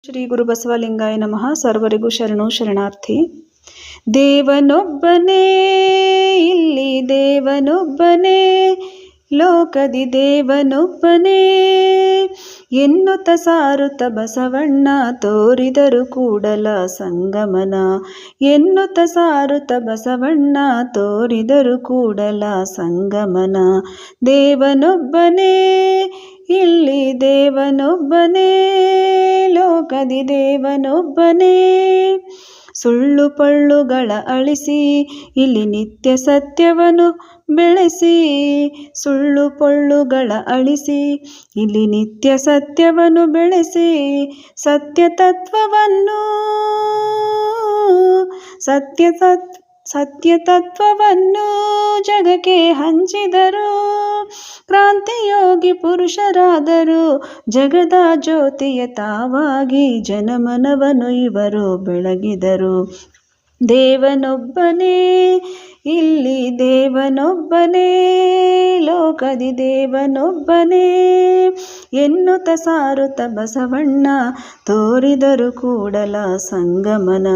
ಶ್ರೀ ಗುರು ಬಸವಲಿಂಗಾಯ ನಮಃ. ಸರ್ವರಿಗೂ ಶರಣು ಶರಣಾರ್ಥಿ. ದೇವನೊಬ್ಬನೇ, ಇಲ್ಲಿ ದೇವನೊಬ್ಬನೇ, ಲೋಕದಿ ದೇವನೊಬ್ಬನೇ ಎನ್ನುತ್ತ ಸಾರುತ್ತ ಬಸವಣ್ಣ ತೋರಿದರು ಕೂಡಲ ಸಂಗಮನ. ಎನ್ನುತ್ತ ಸಾರುತ್ತ ಬಸವಣ್ಣ ತೋರಿದರು ಕೂಡಲ ಸಂಗಮನ. ದೇವನೊಬ್ಬನೇ, ಇಲ್ಲಿ ದೇವನೊಬ್ಬನೇ, ಲೋಕದಿ ದೇವನೊಬ್ಬನೇ. ಸುಳ್ಳು ಪಳ್ಳುಗಳ ಅಳಿಸಿ ಇಲ್ಲಿ ನಿತ್ಯ ಸತ್ಯವನ್ನು ಬೆಳೆಸಿ. ಸುಳ್ಳು ಪೊಳ್ಳುಗಳ ಅಳಿಸಿ ಇಲ್ಲಿ ನಿತ್ಯ ಸತ್ಯವನ್ನು ಬೆಳೆಸಿ. ಸತ್ಯ ತತ್ವವನ್ನು ಜಗಕ್ಕೆ ಹಂಚಿದರು. ಕ್ರಾಂತಿಯೋಗಿ ಪುರುಷರಾದರು. ಜಗದ ಜ್ಯೋತಿಯ ತಾವಾಗಿ ಜನಮನವನ್ನು ಇವರು ಬೆಳಗಿದರು. ದೇವನೊಬ್ಬನೇ, ಇಲ್ಲಿ ದೇವನೊಬ್ಬನೇ, ಲೋಕದಿ ದೇವನೊಬ್ಬನೇ ಎನ್ನುತ್ತ ಸಾರುತ್ತ ಬಸವಣ್ಣ ತೋರಿದರು ಕೂಡಲ ಸಂಗಮನ.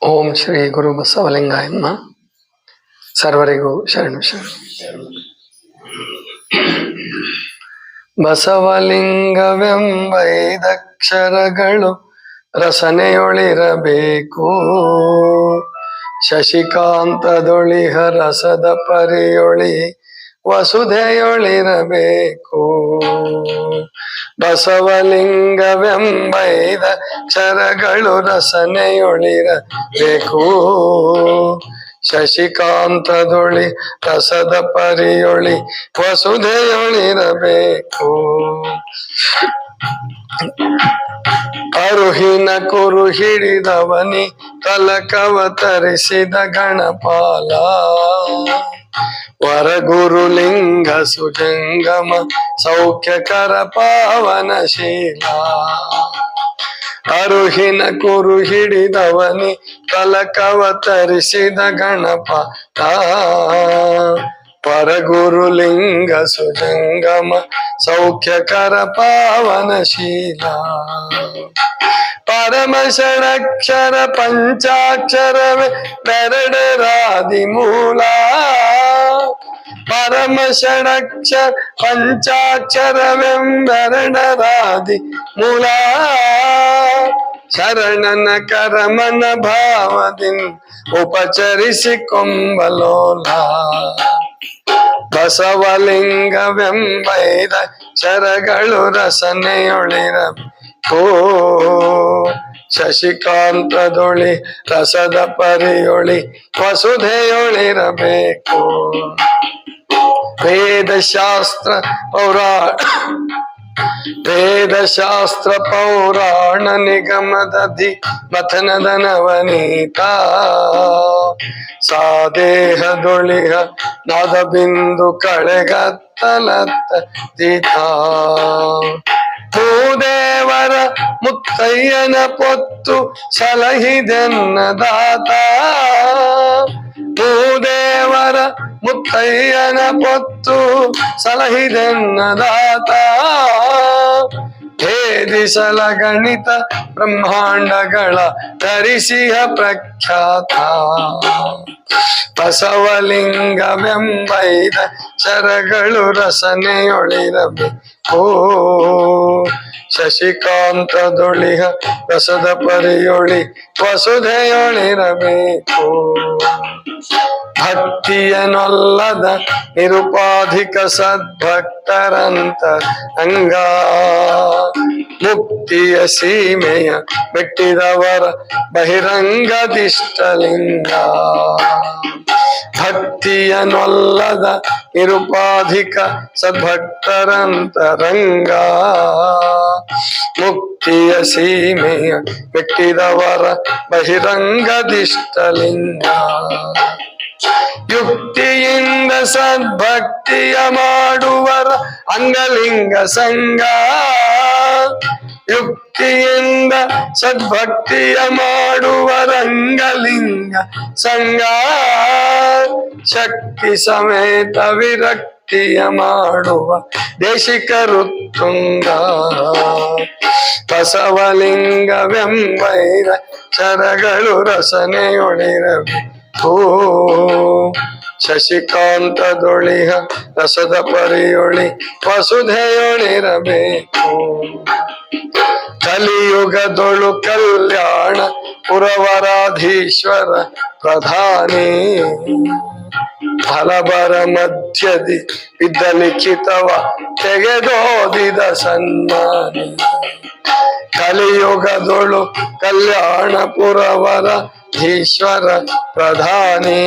ಓಂ ಶ್ರೀ ಗುರು ಬಸವಲಿಂಗಾಯ ನಮಃ. ಸರ್ವರಿಗೂ ಶರಣು ಶರಣು. ಬಸವಲಿಂಗವೆಂಬೈದಕ್ಷರಗಳು ರಸನೆಯೊಳಿರಬೇಕು. ಶಶಿಕಾಂತದೊಳಿಹ ರಸದ ಪರಿಯೊಳಿ ವಸುಧೆಯೊಳಿರಬೇಕು. ಬಸವಲಿಂಗವೆಂಬೈದಕ್ಷರಗಳು ರಸನೆಯೊಳಿರಬೇಕು. ಶಶಿಕಾಂತದೊಳಿ ರಸದ ಪರಿಯೊಳಿ ವಸುಧೆಯೊಳಿರಬೇಕು. ಅರುಹಿನ ಕುರು ಹಿಡಿದವನಿ ಕಲಕವತರಿಸಿದ ಗಣಪಾಲ. ವರಗುರುಲಿಂಗ ಸುಜಂಗಮ ಸೌಖ್ಯಕರ ಪಾವನಶೀಲ. ಅರುಹಿನ ಕುರು ಹಿಡಿದವನಿ ಕಲಕವತರಿಸಿದ ಗಣಪಾಲ. ಪರಗುರುಲಿಂಗ ಸುಜಂಗಮ ಸೌಖ್ಯಕರ ಪಾವನಶೀಲ. ಪರಮ ಷಡಕ್ಷರ ಪಂಚಾಕ್ಷರವೇ ಬೆರಡರಾದಿ ಮೂಲ. ಪರಮ ಷಡಕ್ಷರ ಪಂಚಾಕ್ಷರವೆಂಬೆರಡರಾದಿ ಮೂಲ. ಶರಣನ ಕರಮನ ಭಾವದಿಂದ ಉಪಚರಿಸಿ ಕೊಂಬಲೋಲ. ಬಸವಲಿಂಗವೆಂಬೈದಕ್ಷರಗಳು ರಸನೆಯೊಳಿರಬೇಕು. ಶಶಿಕಾಂತದೊಳಿ ರಸದ ಪರಿಯೊಳಿ ವಸುಧೆಯೊಳಿರಬೇಕು. ವೇದಶಾಸ್ತ್ರ ಪೌರಾಣ ನಿಗಮದಧಿ ಮಥನದ ನವನೀತ. ಸಾದೇಹದೊಳಿಹ ನಾದ ಬಿಂದು ಕಳೆಗತ್ತಲತ್ತ ತೀತ. ಭೂದೇವರ ಮುತ್ತಯ್ಯನ ಪೊತ್ತು ಸಲಹಿದೆನ್ನ ದಾತ. ಭೂದೇವರ ಮುತ್ತಯ್ಯನ ಪೊತ್ತು ಸಲಹಿದೆನ್ನ ದಾತ. ಭೇದಿಸಲ ಗಣಿತ ಬ್ರಹ್ಮಾಂಡಗಳ ಧರಿಸಿಹ ಪ್ರಖ್ಯಾತ. ಬಸವಲಿಂಗವೆಂಬೈದಕ್ಷರಗಳು ರಸನೆಯೊಳಿರಬೇಕು. ಶಶಿಕಾಂತದೊಳಿಹ ರಸದ ಪರಿಯೊಳಿ ವಸುಧೆಯೊಳಿರಬೇಕು. ಭಕ್ತಿಯನೊಲ್ಲದ ನಿರುಪಾಧಿಕ ಸದ್ಭಕ್ತರಂತರಂಗ. ಮುಕ್ತಿಯ ಸೀಮೆಯ ಮೆಟ್ಟಿದವರ ಬಹಿರಂಗದಿಷ್ಟಲಿಂಗ. ಭಕ್ತಿಯನೊಲ್ಲದ ನಿರುಪಾಧಿಕ ಸದ್ಭಕ್ತರಂತರಂಗ. ಮುಕ್ತಿಯ ಸೀಮೆಯ ಮೆಟ್ಟಿದವರ ಬಹಿರಂಗದಿಷ್ಟಲಿಂಗ. ಯುಕ್ತಿಯಿಂದ ಸದ್ಭಕ್ತಿಯ ಮಾಡುವರ ಅಂಗಲಿಂಗ ಸಂಗ. ಯುಕ್ತಿಯಿಂದ ಸದ್ಭಕ್ತಿಯ ಮಾಡುವರ ಅಂಗಲಿಂಗ ಸಂಗ. ಶಕ್ತಿ ಸಮೇತ ವಿರಕ್ತಿಯ ಮಾಡುವ ದೇಶಿಕರು ತುಂಗ. ಬಸವಲಿಂಗವೆಂಬೈರ ಚರಗಳು ರಸನೆಯೊಳಿರಬೇಕು. ಶಶಿಕಾಂತದೊಳಿಹ ರಸದ ಪರಿಯೊಳಿ ವಸುಧೆಯೊಳಿರಬೇಕು. ಕಲಿಯುಗದೊಳು ಕಲ್ಯಾಣ ಪುರವರಾಧೀಶ್ವರ ಪ್ರಧಾನಿ. ಫಲಬರ ಮಧ್ಯದಿ ಬಿದ್ದ ಲಿಖಿತವ ತೆಗೆದೋದಿದ ಸನ್ಮಾನಿ. ಕಲಿಯುಗದೊಳು ಕಲ್ಯಾಣ ಪುರವರಾಧೀಶ್ವರ ಪ್ರಧಾನಿ.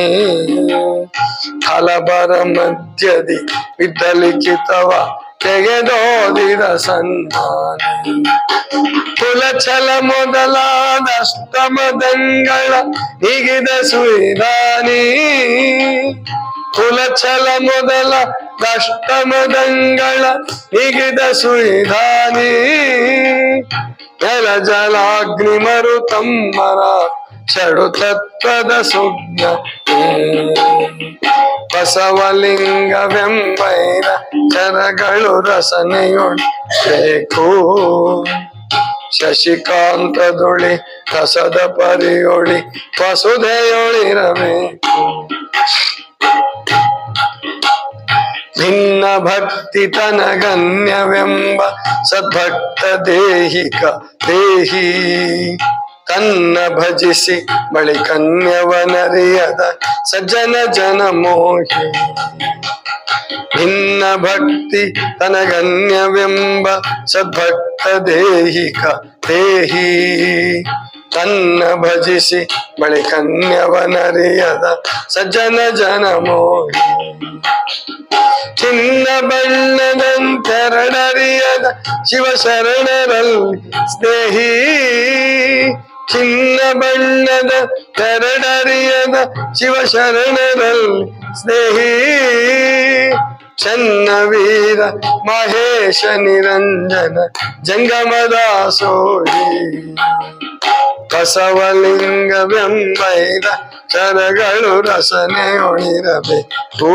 ಫಲಬರ ಮಧ್ಯದಿ ಬಿದ್ದ ಲಿಖಿತವ ತೆಗೆದೋದಿದ ಸನ್ಮಾನಿ. ಕುಲಚಲ ಮೊದಲಾದ ಅಷ್ಟಮದಂಗಳ ನೀಗಿದ ಸುವಿಧಾನಿ. ಕುಲಚಲ ಮೊದಲ ಅಷ್ಟಮದಂಗಳ ನೀಗಿದ ಸುವಿಧಾನಿ. ಜಲ ಜಲಾಗ್ನಿ ಮರುತಮ್ಮರ ಷಡು ತತ್ವದ ಸುಜ್ಞ. ಬಸವಲಿಂಗವೆಂಬೈರ ಚರಗಳು ರಸನೆಯೊಳಿರಬೇಕು. ಶಶಿಕಾಂತದೊಳಿ ರಸದ ಪರಿಯೊಳಿ ವಸುಧೆಯೊಳಿರಬೇಕು. ಭಿನ್ನ ಭಕ್ತಿ ತನಗನ್ಯವೆಂಬ ಸದ್ಭಕ್ತ ದೇಹಿಕ ದೇಹಿ. ತನ್ನ ಭಜಿಸಿ ಬಳಿ ಕನ್ಯವನರಿಯದ ಸಜ್ಜನ ಜನ ಮೋಹಿ. ಭಿನ್ನ ಭಕ್ತಿ ತನಗನ್ಯವೆಂಬ ಸದ್ಭಕ್ತ ದೇಹಿಕ ದೇಹಿ. ತನ್ನ ಭಜಿಸಿ ಬಳಿ ಕನ್ಯವನರಿಯದ ಸಜ್ಜನ ಜನ ಮೋಹಿ. ಚಿನ್ನ ಬಣ್ಣದಂತೆರಡರಿಯದ ಶಿವಶರಣರಲ್ಲಿ ಸ್ನೇಹಿ. ಚಿನ್ನ ಬಣ್ಣದ ತೆರಡರಿಯದ ಶಿವಶರಣರಲ್ಲಿ ಸ್ನೇಹಿ. ಚನ್ನವೀರ ಮಹೇಶ ನಿರಂಜನ ಜಂಗಮದಾಸೋಹಿ. ಬಸವಲಿಂಗವೆಂಬೈರ ಚರಗಳು ರಸನೆಯೊಳಿರಬೇಕು.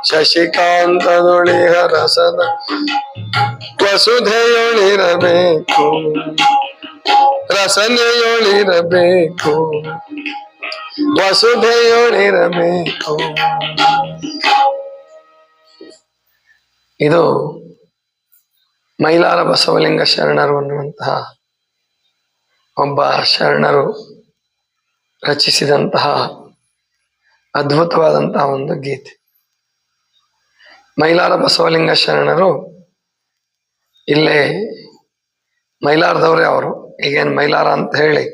ಶಶಿಕಾಂತದೊಳಿಹ ರಸದ ವಸುಧೆಯೊಳಿರಬೇಕು. ರಸನೆಯೊಳಿರಬೇಕು. ವಸುಧೆಯೊಳಿರಬೇಕು. ಇದು ಮೈಲಾರ ಬಸವಲಿಂಗ ಶರಣರು ಅನ್ನುವಂತಹ ಒಬ್ಬ ಶರಣರು ರಚಿಸಿದಂತಹ ಅದ್ಭುತವಾದಂತಹ ಒಂದು ಗೀತೆ. ಮೈಲಾರ ಬಸವಲಿಂಗ ಶರಣರು ಇಲ್ಲೇ ಮೈಲಾರದವರೇ ಅವರು. ಈಗೇನು ಮೈಲಾರ ಅಂತ ಹೇಳಿ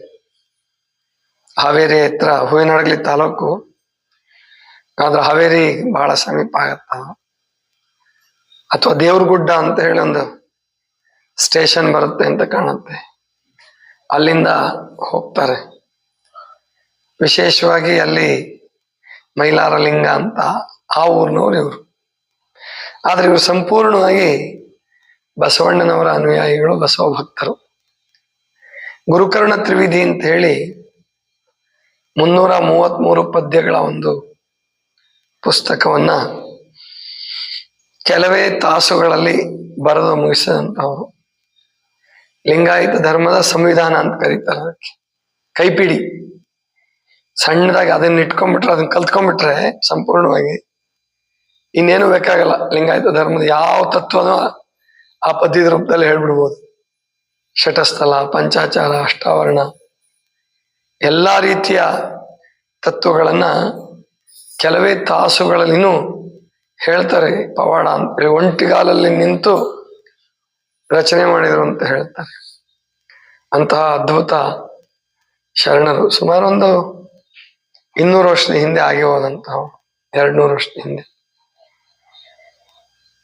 ಹಾವೇರಿ ಹತ್ರ ಹೂವಿನಹಡಗಲಿ ತಾಲೂಕು, ಆದ್ರೆ ಹಾವೇರಿ ಬಹಳ ಸಮೀಪ ಆಗತ್ತ. ಅಥವಾ ದೇವ್ರಗುಡ್ಡ ಅಂತ ಹೇಳಿ ಒಂದು ಸ್ಟೇಷನ್ ಬರುತ್ತೆ ಅಂತ ಕಾಣುತ್ತೆ, ಅಲ್ಲಿಂದ ಹೋಗ್ತಾರೆ. ವಿಶೇಷವಾಗಿ ಅಲ್ಲಿ ಮೈಲಾರ ಲಿಂಗ ಅಂತ ಆ ಊರಿನವ್ರು ಇವರು. ಆದ್ರೆ ಇವರು ಸಂಪೂರ್ಣವಾಗಿ ಬಸವಣ್ಣನವರ ಅನುಯಾಯಿಗಳು, ಬಸವ ಭಕ್ತರು. ಗುರುಕರ್ಣ ತ್ರಿವಿಧಿ ಅಂತ ಹೇಳಿ 333 ಪದ್ಯಗಳ ಒಂದು ಪುಸ್ತಕವನ್ನ ಕೆಲವೇ ತಾಸುಗಳಲ್ಲಿ ಬರೆದು ಮುಗಿಸಿದಂಥವ್ರು. ಲಿಂಗಾಯತ ಧರ್ಮದ ಸಂವಿಧಾನ ಅಂತ ಕರೀತಾರೆ ಅದಕ್ಕೆ. ಕೈಪಿಡಿ ಸಣ್ಣದಾಗಿ ಅದನ್ನ ಇಟ್ಕೊಂಡ್ಬಿಟ್ರೆ, ಅದನ್ನ ಕಲ್ತ್ಕೊಂಡ್ಬಿಟ್ರೆ ಸಂಪೂರ್ಣವಾಗಿ ಇನ್ನೇನು ಬೇಕಾಗಲ್ಲ. ಲಿಂಗಾಯತ ಧರ್ಮದ ಯಾವ ತತ್ವನೋ ಆ ಪದ್ಯದ ರೂಪದಲ್ಲಿ ಹೇಳ್ಬಿಡ್ಬೋದು. ಶಟಸ್ಥಲ, ಪಂಚಾಚಾರ, ಅಷ್ಟಾವರಣ, ಎಲ್ಲಾ ರೀತಿಯ ತತ್ವಗಳನ್ನ ಕೆಲವೇ ತಾಸುಗಳಲ್ಲಿನೂ ಹೇಳ್ತಾರೆ. ಪವಾಡ ಅಂತೇಳಿ ಒಂಟಿಗಾಲಲ್ಲಿ ನಿಂತು ರಚನೆ ಮಾಡಿದ್ರು ಅಂತ ಹೇಳ್ತಾರೆ. ಅಂತಹ ಅದ್ಭುತ ಶರಣರು ಸುಮಾರು ಒಂದು 200 ವರ್ಷದ ಹಿಂದೆ ಆಗಿ ಹೋದಂತಹ, 200 ವರ್ಷದ ಹಿಂದೆ.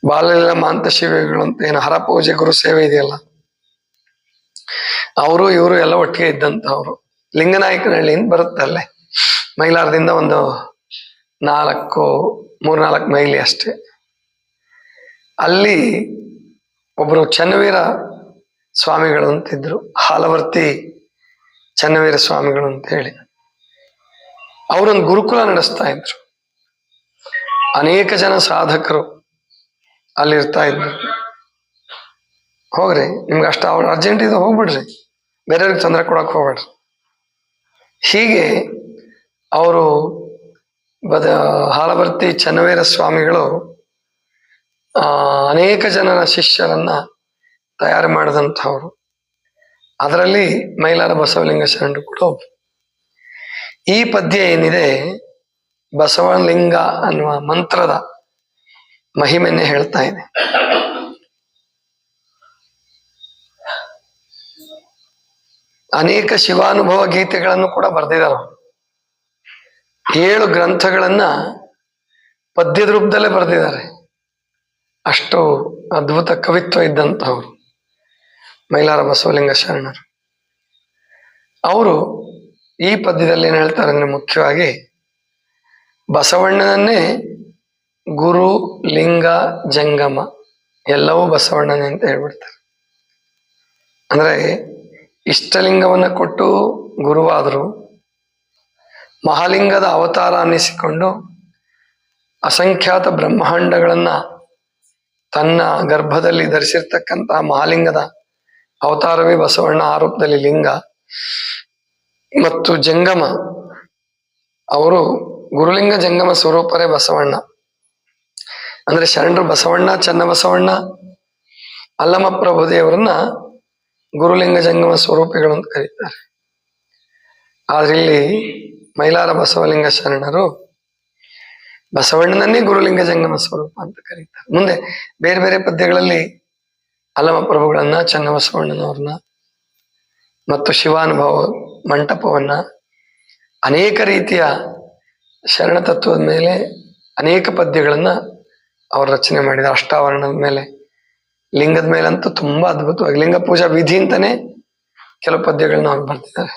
ಬಾಲಲೀಲ ಮಾಂತ ಶಿವಿಗಳು ಅಂತ ಏನು ಹರಪೂಜೆ ಗುರು ಸೇವೆ ಇದೆಯಲ್ಲ, ಅವರು ಇವರು ಎಲ್ಲ ಒಟ್ಟಿಗೆ ಇದ್ದಂತವ್ರು. ಲಿಂಗನಾಯಕನಹಳ್ಳಿಯಿಂದ ಬರುತ್ತೆ ಅಲ್ಲೇ, ಮೈಲಾರದಿಂದ ಒಂದು 3-4 ಮೈಲಿ ಅಷ್ಟೇ. ಅಲ್ಲಿ ಒಬ್ರು ಚನ್ನವೀರ ಸ್ವಾಮಿಗಳು ಅಂತಿದ್ರು, ಹಾಲವರ್ತಿ ಚನ್ನವೀರ ಸ್ವಾಮಿಗಳು ಅಂತ ಹೇಳಿ. ಅವರೊಂದು ಗುರುಕುಲ ನಡೆಸ್ತಾ ಇದ್ರು. ಅನೇಕ ಜನ ಸಾಧಕರು ಅಲ್ಲಿರ್ತಾ ಇದ್ರು. ಹೋಗ್ರಿ, ನಿಮ್ಗೆ ಅಷ್ಟು ಅವ್ರು ಅರ್ಜೆಂಟ್ ಇದು ಹೋಗ್ಬಿಡ್ರಿ, ಬೇರೆಯವ್ರಿಗೆ ತೊಂದರೆ ಕೊಡಕ್ ಹೋಗ್ಬೇಡ್ರಿ. ಹೀಗೆ ಅವರು ಹಾಲಭರ್ತಿ ಚನ್ನವೀರ ಸ್ವಾಮಿಗಳು ಅನೇಕ ಜನರ ಶಿಷ್ಯರನ್ನ ತಯಾರು ಮಾಡಿದಂಥವ್ರು. ಅದರಲ್ಲಿ ಮೈಲಾರ ಬಸವಲಿಂಗ ಶರಣರು ಕೂಡ ಒಬ್ಬರು. ಈ ಪದ್ಯ ಏನಿದೆ ಬಸವಲಿಂಗ ಅನ್ನುವ ಮಂತ್ರದ ಮಹಿಮೆನ್ನೇ ಹೇಳ್ತಾ ಇದೆ. ಅನೇಕ ಶಿವಾನುಭವ ಗೀತೆಗಳನ್ನು ಕೂಡ ಬರೆದಿದ್ದಾರೆ. 7 ಗ್ರಂಥಗಳನ್ನ ಪದ್ಯದ ರೂಪದಲ್ಲೇ ಬರೆದಿದ್ದಾರೆ. ಅಷ್ಟು ಅದ್ಭುತ ಕವಿತ್ವ ಇದ್ದಂಥವ್ರು ಮೈಲಾರ ಬಸವಲಿಂಗ ಶರಣರು. ಅವರು ಈ ಪದ್ಯದಲ್ಲಿ ಏನ್ ಹೇಳ್ತಾರೆ ಅಂದ್ರೆ, ಮುಖ್ಯವಾಗಿ ಬಸವಣ್ಣನನ್ನೇ ಗುರು, ಲಿಂಗ, ಜಂಗಮ ಎಲ್ಲವೂ ಬಸವಣ್ಣನೇ ಅಂತ ಹೇಳ್ಬಿಡ್ತಾರೆ. ಅಂದ್ರೆ ಇಷ್ಟಲಿಂಗವನ್ನ ಕೊಟ್ಟು ಗುರುವಾದರು, ಮಹಾಲಿಂಗದ ಅವತಾರ ಅನ್ನಿಸಿಕೊಂಡು ಅಸಂಖ್ಯಾತ ಬ್ರಹ್ಮಾಂಡಗಳನ್ನ ತನ್ನ ಗರ್ಭದಲ್ಲಿ ಧರಿಸಿರ್ತಕ್ಕಂತಹ ಮಹಾಲಿಂಗದ ಅವತಾರವೇ ಬಸವಣ್ಣ, ಆರೋಪದಲ್ಲಿ ಲಿಂಗ. ಮತ್ತು ಜಂಗಮ, ಅವರು ಗುರುಲಿಂಗ ಜಂಗಮ ಸ್ವರೂಪರೇ ಬಸವಣ್ಣ. ಅಂದ್ರೆ ಶರಣರು ಬಸವಣ್ಣ, ಚನ್ನಬಸವಣ್ಣ, ಅಲ್ಲಮ ಪ್ರಭುದೇವರನ್ನ ಗುರುಲಿಂಗ ಜಂಗಮ ಸ್ವರೂಪಿಗಳು ಅಂತ ಕರೀತಾರೆ. ಆದ್ರೆ ಇಲ್ಲಿ ಮೈಲಾರ ಬಸವಲಿಂಗ ಶರಣರು ಬಸವಣ್ಣನನ್ನೇ ಗುರುಲಿಂಗ ಜಂಗಮ ಸ್ವರೂಪ ಅಂತ ಕರೀತಾರೆ. ಮುಂದೆ ಬೇರೆ ಬೇರೆ ಪದ್ಯಗಳಲ್ಲಿ ಅಲ್ಲಮ ಪ್ರಭುಗಳನ್ನ, ಚನ್ನಬಸವಣ್ಣನವ್ರನ್ನ ಮತ್ತು ಶಿವಾನುಭವ ಮಂಟಪವನ್ನ, ಅನೇಕ ರೀತಿಯ ಶರಣ ತತ್ವದ ಮೇಲೆ ಅನೇಕ ಪದ್ಯಗಳನ್ನ ಅವರು ರಚನೆ ಮಾಡಿದ್ದಾರೆ. ಅಷ್ಟಾವರಣದ ಮೇಲೆ, ಲಿಂಗದ ಮೇಲಂತೂ ತುಂಬಾ ಅದ್ಭುತವಾಗಿ ಲಿಂಗ ಪೂಜಾ ವಿಧಿ ಅಂತಾನೆ ಕೆಲವು ಪದ್ಯಗಳನ್ನ ಅವ್ರು ಬರ್ತಿದ್ದಾರೆ.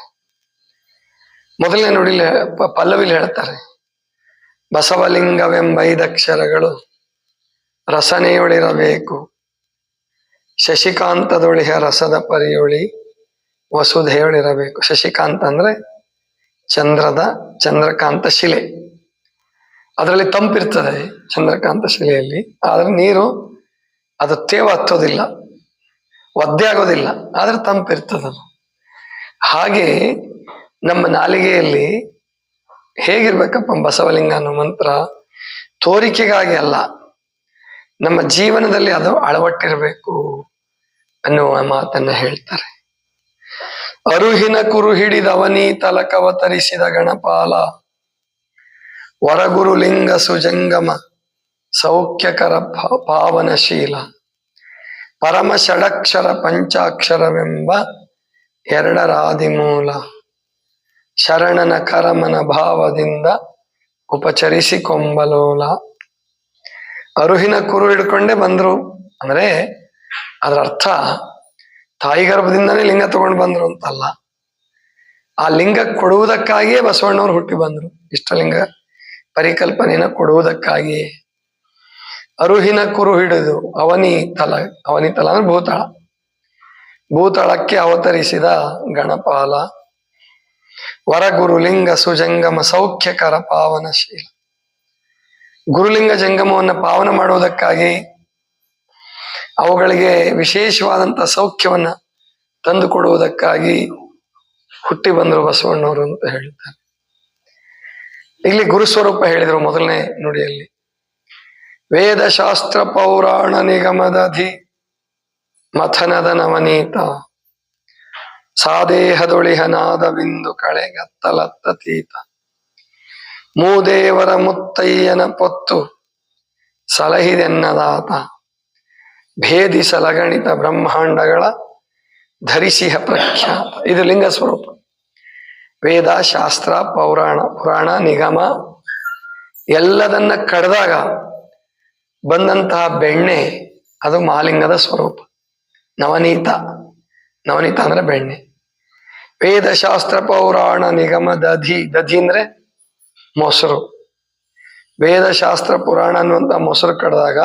ಮೊದಲನೇ ನೋಡಿ ಪಲ್ಲವಿಲಿ ಹೇಳ್ತಾರೆ, ಬಸವಲಿಂಗವೆಂಬೈದಕ್ಷರಗಳು ರಸನೆಯೊಳಿರಬೇಕು, ಶಶಿಕಾಂತದೊಳಿಹ ರಸದ ಪರಿಯೊಳಿ ವಸುಧೆಯೊಳಿರಬೇಕು. ಶಶಿಕಾಂತ ಅಂದ್ರೆ ಚಂದ್ರಕಾಂತ ಶಿಲೆ, ಅದರಲ್ಲಿ ತಂಪಿರ್ತದೆ ಚಂದ್ರಕಾಂತ ಶಿಲೆಯಲ್ಲಿ, ಆದ್ರೆ ನೀರು ಅದು ತೇವ ಹತ್ತೋದಿಲ್ಲ, ಒದ್ದೆ ಆಗೋದಿಲ್ಲ, ಆದ್ರೆ ತಂಪಿರ್ತದದು. ಹಾಗೆ ನಮ್ಮ ನಾಲಿಗೆಯಲ್ಲಿ ಹೇಗಿರ್ಬೇಕಪ್ಪ ಬಸವಲಿಂಗ ಅನ್ನೋ ಮಂತ್ರ, ತೋರಿಕೆಗಾಗಿ ಅಲ್ಲ, ನಮ್ಮ ಜೀವನದಲ್ಲಿ ಅದು ಅಳವಟ್ಟಿರಬೇಕು ಅನ್ನುವ ಮಾತನ್ನ ಹೇಳ್ತಾರೆ. ಅರುಹಿನ ಕುರು ಹಿಡಿದವನಿ ತಲಕವತರಿಸಿದ ಗಣಪಾಲ, ವರಗುರು ಲಿಂಗ ಸುಜಂಗಮ ಸೌಖ್ಯಕರ ಪಾವನಶೀಲ, ಪರಮ ಷಡಕ್ಷರ ಪಂಚಾಕ್ಷರವೆಂಬ ಎರಡರಾದಿಮೂಲ, ಶರಣನ ಕರಮನ ಭಾವದಿಂದ ಉಪಚರಿಸಿಕೊಂಬಲೋಲ. ಅರುಹಿನ ಕುರು ಹಿಡ್ಕೊಂಡೇ ಬಂದ್ರು ಅಂದ್ರೆ ಅದರ ಅರ್ಥ ತಾಯಿ ಗರ್ಭದಿಂದನೇ ಲಿಂಗ ತಗೊಂಡು ಬಂದ್ರು ಅಂತಲ್ಲ, ಆ ಲಿಂಗ ಕೊಡುವುದಕ್ಕಾಗಿಯೇ ಬಸವಣ್ಣವ್ರು ಹುಟ್ಟಿ ಬಂದ್ರು. ಇಷ್ಟಲಿಂಗ ಪರಿಕಲ್ಪನೆಯನ್ನ ಕೊಡುವುದಕ್ಕಾಗಿಯೇ. ಅರುಹಿನ ಕುರು ಹಿಡಿದು ಅವನಿತಲ ಅಂದ್ರೆ ಭೂತಳ, ಭೂತಳಕ್ಕೆ ಅವತರಿಸಿದ ಗಣಪಾಲ, ವರಗುರು ಲಿಂಗ ಸುಜಂಗಮ ಸೌಖ್ಯಕರ ಪಾವನಶೀಲ. ಗುರುಲಿಂಗ ಜಂಗಮವನ್ನು ಪಾವನ ಮಾಡುವುದಕ್ಕಾಗಿ, ಅವುಗಳಿಗೆ ವಿಶೇಷವಾದಂತ ಸೌಖ್ಯವನ್ನ ತಂದು ಕೊಡುವುದಕ್ಕಾಗಿ ಹುಟ್ಟಿ ಬಂದರು ಬಸವಣ್ಣವರು ಅಂತ ಹೇಳ್ತಾರೆ. ಇಲ್ಲಿ ಗುರುಸ್ವರೂಪ ಹೇಳಿದರು ಮೊದಲನೇ ನುಡಿಯಲ್ಲಿ. ವೇದಶಾಸ್ತ್ರ ಪೌರಾಣ ನಿಗಮದಧಿ ಮಥನದ ನವನೀತ, ಸಾದೇಹದೊಳಿಹನಾದ ಬಿಂದು ಕಳೆಗತ್ತಲತ್ತತೀತ, ಮೂದೇವರ ಮುತ್ತಯ್ಯನ ಪೊತ್ತು ಸಲಹಿದೆನ್ನದಾತ, ಭೇದಿಸಲಗಣಿತ ಬ್ರಹ್ಮಾಂಡಗಳ ಧರಿಸಿಹ ಪ್ರಖ್ಯಾತ. ಇದು ಲಿಂಗ ಸ್ವರೂಪ. ವೇದ, ಶಾಸ್ತ್ರ, ಪುರಾಣ, ನಿಗಮ ಎಲ್ಲದನ್ನ ಕಡ್ದಾಗ ಬಂದಂತಹ ಬೆಣ್ಣೆ ಅದು ಮಹಾಲಿಂಗದ ಸ್ವರೂಪ. ನವನೀತ ಅಂದ್ರೆ ಬೆಣ್ಣೆ. ವೇದ, ಶಾಸ್ತ್ರ, ಪೌರಾಣ, ನಿಗಮ ದಧಿ ಅಂದ್ರೆ ಮೊಸರು. ವೇದ, ಶಾಸ್ತ್ರ, ಪುರಾಣ ಅನ್ನುವಂತ ಮೊಸರು ಕಡ್ದಾಗ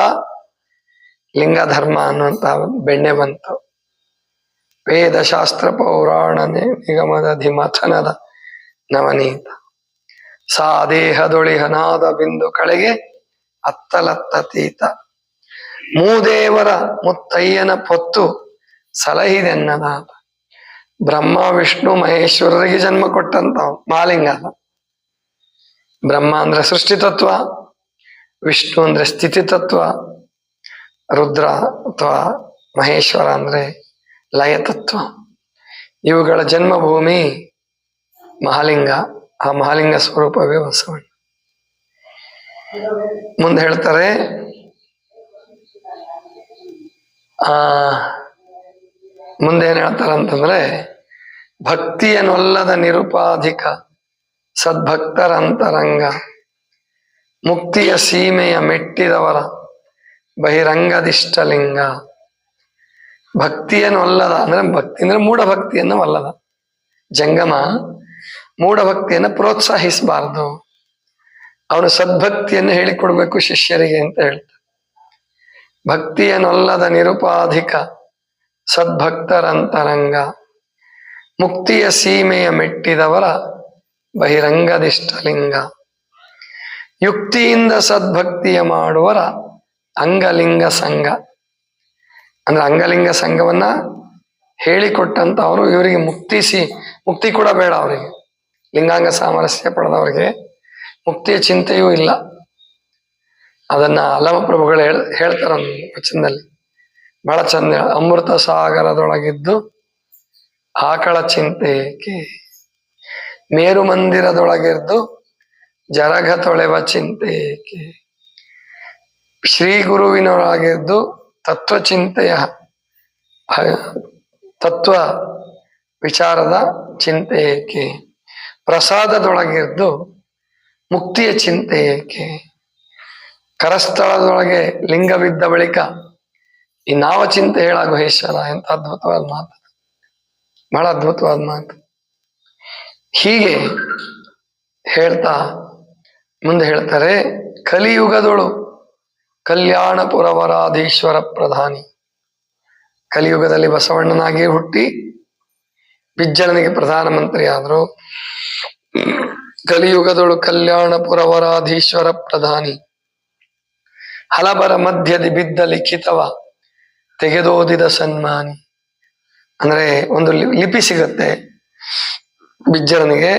ಲಿಂಗ ಧರ್ಮ ಅನ್ನುವಂತ ಬೆಣ್ಣೆ ಬಂತು. ವೇದ, ಶಾಸ್ತ್ರ, ಪೌರಾಣ, ನಿಗಮದ ಧಿಮಥನದ ನವನೀತ, ಸಾದೇಹದೊಳಿಹನಾದ ಬಿಂದು ಕಳೆಗೆ ಅತ್ತಲತ್ತತೀತ, ಮೂದೇವರ ಮುತ್ತಯ್ಯನ ಪೊತ್ತು ಸಲಹಿದೆನ್ನದಾತ. ಬ್ರಹ್ಮ ವಿಷ್ಣು ಮಹೇಶ್ವರರಿಗೆ ಜನ್ಮ ಕೊಟ್ಟಂತ ಮಹಾಲಿಂಗ ಅದ. ಬ್ರಹ್ಮ ಅಂದ್ರೆ ಸೃಷ್ಟಿ ತತ್ವ, ವಿಷ್ಣು ಅಂದ್ರೆ ಸ್ಥಿತಿ ತತ್ವ, ರುದ್ರ ಅಥವಾ ಮಹೇಶ್ವರ ಅಂದ್ರೆ ಲಯ ತತ್ವ. ಇವುಗಳ ಜನ್ಮಭೂಮಿ ಮಹಾಲಿಂಗ. ಆ ಮಹಾಲಿಂಗ ಸ್ವರೂಪವೇ ಬಸವಣ್ಣ. ಮುಂದೆ ಹೇಳ್ತಾರೆ, ಮುಂದೆ ಏನ್ ಹೇಳ್ತಾರಂತಂದ್ರೆ, ಭಕ್ತಿಯನ್ನೊಲ್ಲದ ನಿರುಪಾಧಿಕ ಸದ್ಭಕ್ತರಂತರಂಗ, ಮುಕ್ತಿಯ ಸೀಮೆಯ ಮೆಟ್ಟಿದವರ ಬಹಿರಂಗದಿಷ್ಟಲಿಂಗ. ಭಕ್ತಿಯನ್ನೊಲ್ಲದ ಅಂದ್ರೆ ಭಕ್ತಿ ಅಂದ್ರೆ ಮೂಢ ಭಕ್ತಿಯನ್ನು ಒಲ್ಲದ ಜಂಗಮ. ಮೂಢ ಭಕ್ತಿಯನ್ನು ಪ್ರೋತ್ಸಾಹಿಸಬಾರದು, ಅವನು ಸದ್ಭಕ್ತಿಯನ್ನು ಹೇಳಿಕೊಡ್ಬೇಕು ಶಿಷ್ಯರಿಗೆ ಅಂತ ಹೇಳ್ತಾರೆ. ಭಕ್ತಿಯನ್ನೊಲ್ಲದ ನಿರುಪಾಧಿಕ ಸದ್ಭಕ್ತರಂತರಂಗ, ಮುಕ್ತಿಯ ಸೀಮೆಯ ಮೆಟ್ಟಿದವರ ಬಹಿರಂಗದಿಷ್ಟಲಿಂಗ. ಯುಕ್ತಿಯಿಂದ ಸದ್ಭಕ್ತಿಯ ಮಾಡುವರ ಅಂಗಲಿಂಗ ಸಂಘ. ಅಂದ್ರೆ ಅಂಗಲಿಂಗ ಸಂಘವನ್ನ ಹೇಳಿಕೊಟ್ಟಂತ ಅವರು ಇವರಿಗೆ ಮುಕ್ತಿ ಕೂಡ ಬೇಡ. ಅವರಿಗೆ ಲಿಂಗಾಂಗ ಸಾಮರಸ್ಯ ಪಡೆದವರಿಗೆ ಮುಕ್ತಿಯ ಚಿಂತೆಯೂ ಇಲ್ಲ. ಅದನ್ನ ಅಲ್ಲಮ ಪ್ರಭುಗಳು ಹೇಳ್ತಾರ ವಚನದಲ್ಲಿ ಬಹಳ ಚಂದ. ಅಮೃತ ಸಾಗರದೊಳಗಿದ್ದು ಆಕಳ ಚಿಂತೆಗೆ, ಮೇರು ಮಂದಿರದೊಳಗಿದ್ದು ಜರಗ ತೊಳೆವ ಚಿಂತೆಗೆ, ಶ್ರೀ ಗುರುವಿನೊಳಗಿದ್ದು ತತ್ವ ಚಿಂತೆಯ ತತ್ವ ವಿಚಾರದ ಚಿಂತೆ ಏಕೆ, ಪ್ರಸಾದದೊಳಗಿದ್ದು ಮುಕ್ತಿಯ ಚಿಂತೆ ಏಕೆ, ಕರಸ್ಥಳದೊಳಗೆ ಲಿಂಗವಿದ್ದ ಬಳಿಕ ಈ ನಾವ ಚಿಂತೆ ಹೇಳ ಗುಹೇಶ್ವರ. ಎಂತ ಅದ್ಭುತವಾದ ಮಾತು, ಬಹಳ ಅದ್ಭುತವಾದ ಮಾತು. ಹೀಗೆ ಹೇಳ್ತಾ ಮುಂದೆ ಹೇಳ್ತಾರೆ, ಕಲಿಯುಗದೊಳು ಕಲ್ಯಾಣಪುರವರಾಧೀಶ್ವರ ಪ್ರಧಾನಿ. ಕಲಿಯುಗದಲ್ಲಿ ಬಸವಣ್ಣನಾಗಿ ಹುಟ್ಟಿ ಬಿಜ್ಜಳನಿಗೆ ಪ್ರಧಾನಮಂತ್ರಿ ಆದ್ರು. ಕಲಿಯುಗದೊಳು ಕಲ್ಯಾಣಪುರವರಾಧೀಶ್ವರ ಪ್ರಧಾನಿ, ಹಲಬರ ಮಧ್ಯದಿ ಬಿದ್ದ ಲಿಖಿತವ ತೆಗೆದೋದಿದ ಸನ್ಮಾನಿ. ಅಂದ್ರೆ ಒಂದು ಲಿಪಿ ಸಿಗತ್ತೆ ಬಿಜ್ಜಳನಿಗೆ,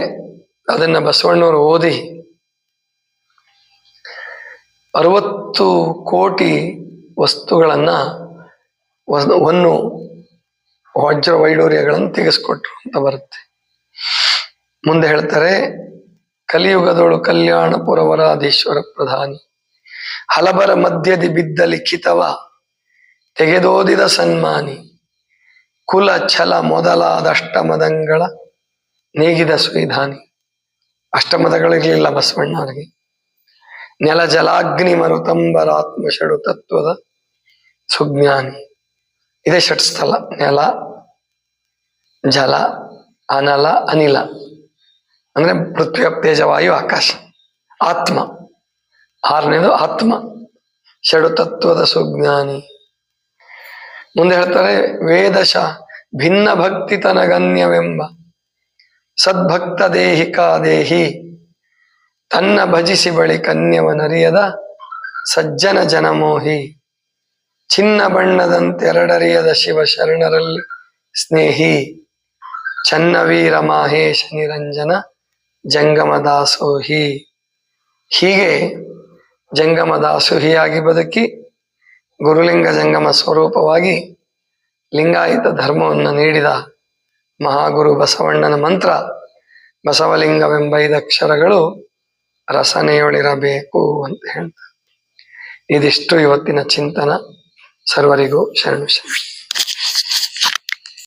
ಅದನ್ನ ಬಸವಣ್ಣವರು ಓದಿ 60 ಕೋಟಿ ವಸ್ತುಗಳನ್ನ ಒಂದು ವಜ್ರ ವೈಡೂರ್ಯಗಳನ್ನು ತೆಗೆಸ್ಕೊಟ್ರು ಅಂತ ಬರುತ್ತೆ. ಮುಂದೆ ಹೇಳ್ತಾರೆ, ಕಲಿಯುಗದೊಳು ಕಲ್ಯಾಣಪುರವರಾಧೀಶ್ವರ ಪ್ರಧಾನಿ, ಹಲಬರ ಮಧ್ಯದಿ ಬಿದ್ದ ಲಿಖಿತವ ತೆಗೆದೋದಿದ ಸನ್ಮಾನಿ, ಕುಲ ಛಲ ಮೊದಲಾದ ಅಷ್ಟಮದಗಳ ನೇಗಿದ ಸುವಿಧಾನಿ. ಅಷ್ಟಮದಗಳಿರ್ಲಿಲ್ಲ ಬಸವಣ್ಣವರಿಗೆ. ನೆಲ ಜಲಾಗ್ನಿ ಮರುತಂಬರಾತ್ಮ ಷಡು ತತ್ವದ ಸುಜ್ಞಾನಿ. ಇದೇ ಷಟ್ಸ್ಥಲ: ನೆಲ, ಜಲ, ಅನಲ, ಅನಿಲ. ಅಂದ್ರೆ ಪೃಥ್ವಿ, ತೇಜ, ವಾಯು, ಆಕಾಶ. ಆತ್ಮ 6ನೇದು ಆತ್ಮ, ಷಡು ತತ್ವದ ಸುಜ್ಞಾನಿ. ಮುಂದೆ ಹೇಳ್ತಾರೆ, ವೇದಶ ಭಿನ್ನ ಭಕ್ತಿ ತನಗನ್ಯವೆಂಬ ಸದ್ಭಕ್ತ ದೇಹಿಕಾ ದೇಹಿ, ತನ್ನ ಭಜಿಸಿ ಬಳಿ ಕನ್ಯವನರಿಯದ ಸಜ್ಜನ ಜನಮೋಹಿ, ಚಿನ್ನ ಬಣ್ಣದಂತೆರಡರಿಯದ ಶಿವ ಶರಣರಲ್ಲಿ ಸ್ನೇಹಿ, ಚನ್ನವೀರ ಮಾಹೇಶ ನಿರಂಜನ ಜಂಗಮದಾಸೋಹಿ. ಹೀಗೆ ಜಂಗಮದಾಸೋಹಿಯಾಗಿ ಬದುಕಿ ಗುರುಲಿಂಗ ಜಂಗಮ ಸ್ವರೂಪವಾಗಿ ಲಿಂಗಾಯತ ಧರ್ಮವನ್ನು ನೀಡಿದ ಮಹಾಗುರು ಬಸವಣ್ಣನ ಮಂತ್ರ ಬಸವಲಿಂಗವೆಂಬ 5 ಅಕ್ಷರಗಳು ರಸನೆಯೊಳಿರಬೇಕು ಅಂತ ಹೇಳ್ತಾರೆ. ಇದಿಷ್ಟು ಇವತ್ತಿನ ಚಿಂತನ. ಸರ್ವರಿಗೂ ಶರಣು ಶರಣ.